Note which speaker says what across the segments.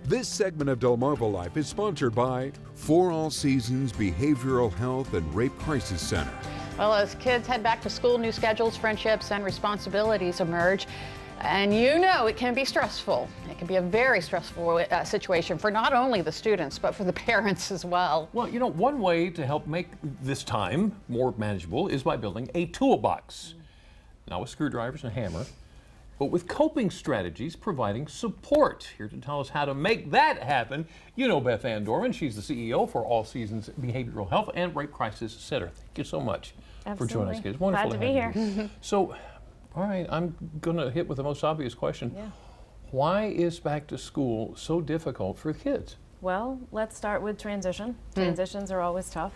Speaker 1: This segment of DelmarvaLife is sponsored by For All Seasons Behavioral Health and Rape Crisis Center.
Speaker 2: Well, as kids head back to school, new schedules, friendships, and responsibilities emerge. And you know it can be stressful. It can be a very stressful situation for not only the students, but for the parents as well.
Speaker 3: Well, you know, one way to help make this time more manageable is by building a toolbox. Not with screwdrivers and a hammer, but with coping strategies providing support. Here to tell us how to make that happen, you know Beth Anne Dorman. She's the CEO for All Seasons Behavioral Health and Rape Crisis Center. Thank you so much for joining us, kids. Wonderful
Speaker 4: Glad to be here.
Speaker 3: You. So, all right, I'm going to hit with the most obvious question. Yeah. Why is back to school so difficult for kids?
Speaker 4: Well, let's start with transition. Transitions are always tough.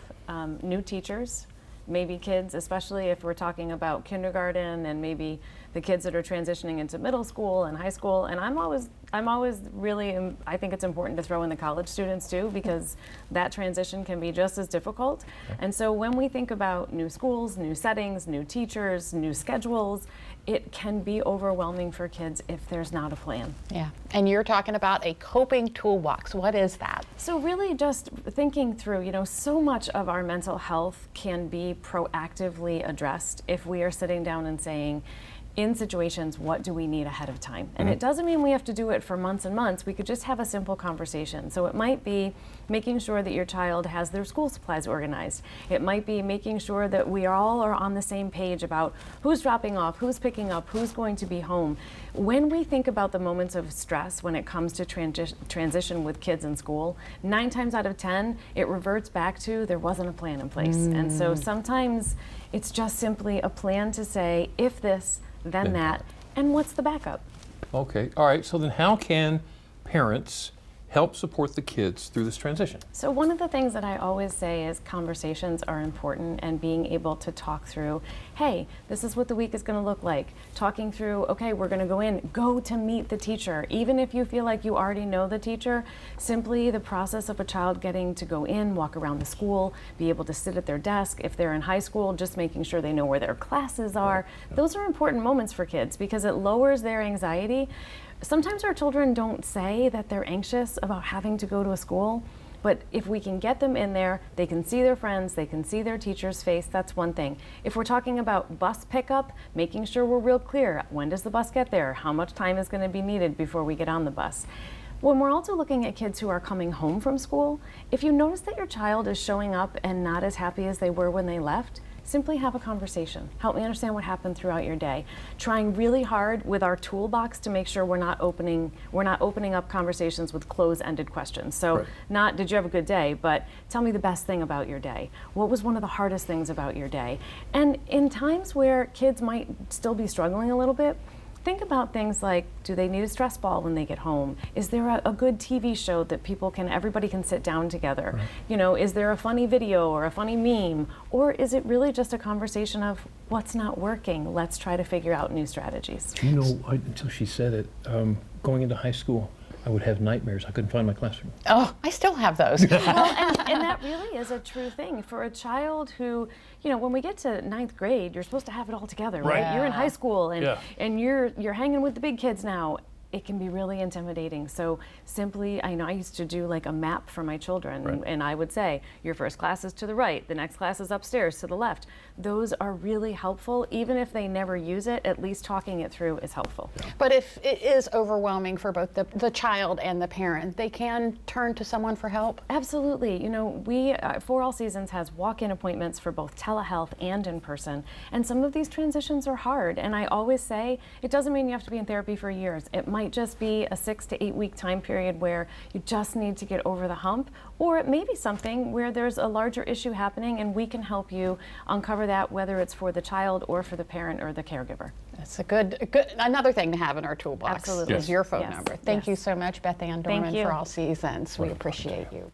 Speaker 4: New teachers, maybe kids, especially if we're talking about kindergarten and maybe the kids that are transitioning into middle school and high school. And I'm always really, I think it's important to throw in the college students too, because that transition can be just as difficult. Okay. And so when we think about new schools, new settings, new teachers, new schedules, it can be overwhelming for kids if there's not a plan.
Speaker 2: Yeah, and you're talking about a coping toolbox. What is that?
Speaker 4: So really just thinking through, you know, so much of our mental health can be proactively addressed if we are sitting down and saying, in situations, what do we need ahead of time? And it doesn't mean we have to do it for months and months. We could just have a simple conversation. So it might be making sure that your child has their school supplies organized. It might be making sure that we all are on the same page about who's dropping off, who's picking up, who's going to be home. When we think about the moments of stress when it comes to transition with kids in school, 9 times out of 10, it reverts back to there wasn't a plan in place. And so sometimes it's just simply a plan to say, if this, then that, and what's the backup?
Speaker 3: Okay, all right, so then how can parents help support the kids through this transition?
Speaker 4: So one of the things that I always say is conversations are important, and being able to talk through, hey, this is what the week is going to look like. Talking through, okay, we're going to go to meet the teacher. Even if you feel like you already know the teacher, simply the process of a child getting to go in, walk around the school, be able to sit at their desk. If they're in high school, just making sure they know where their classes are. Those are important moments for kids because it lowers their anxiety. Sometimes our children don't say that they're anxious about having to go to a school, but if we can get them in there, they can see their friends, they can see their teacher's face, that's one thing. If we're talking about bus pickup, making sure we're real clear, when does the bus get there? How much time is going to be needed before we get on the bus? When we're also looking at kids who are coming home from school, if you notice that your child is showing up and not as happy as they were when they left, simply have a conversation. Help me understand what happened throughout your day. Trying really hard with our toolbox to make sure we're not opening up conversations with close-ended questions. So not, did you have a good day, but tell me the best thing about your day. What was one of the hardest things about your day? And in times where kids might still be struggling a little bit, think about things like, do they need a stress ball when they get home? Is there a good TV show that everybody can sit down together? You know, is there a funny video or a funny meme? Or is it really just a conversation of what's not working? Let's try to figure out new strategies.
Speaker 5: You know, until she said it, going into high school, I would have nightmares. I couldn't find my classroom.
Speaker 2: Oh, I still have those.
Speaker 4: Well, and that really is a true thing for a child who, you know, when we get to 9th grade, you're supposed to have it all together, right? Yeah. You're in high school and you're hanging with the big kids now. It can be really intimidating. So simply, I know I used to do like a map for my children, and I would say, your first class is to the right, the next class is upstairs to the left. Those are really helpful. Even if they never use it, at least talking it through is helpful.
Speaker 2: Yeah. But if it is overwhelming for both the child and the parent, they can turn to someone for help?
Speaker 4: Absolutely. You know, we, For All Seasons has walk-in appointments for both telehealth and in person. And some of these transitions are hard. And I always say, it doesn't mean you have to be in therapy for years. It might just be a 6 to 8 week time period where you just need to get over the hump, or it may be something where there's a larger issue happening and we can help you uncover that, whether it's for the child or for the parent or the caregiver.
Speaker 2: That's a good another thing to have in our toolbox.
Speaker 4: Absolutely.
Speaker 2: Is your phone number. Thank you so much, Beth Anne Dorman, for All Seasons. We appreciate you.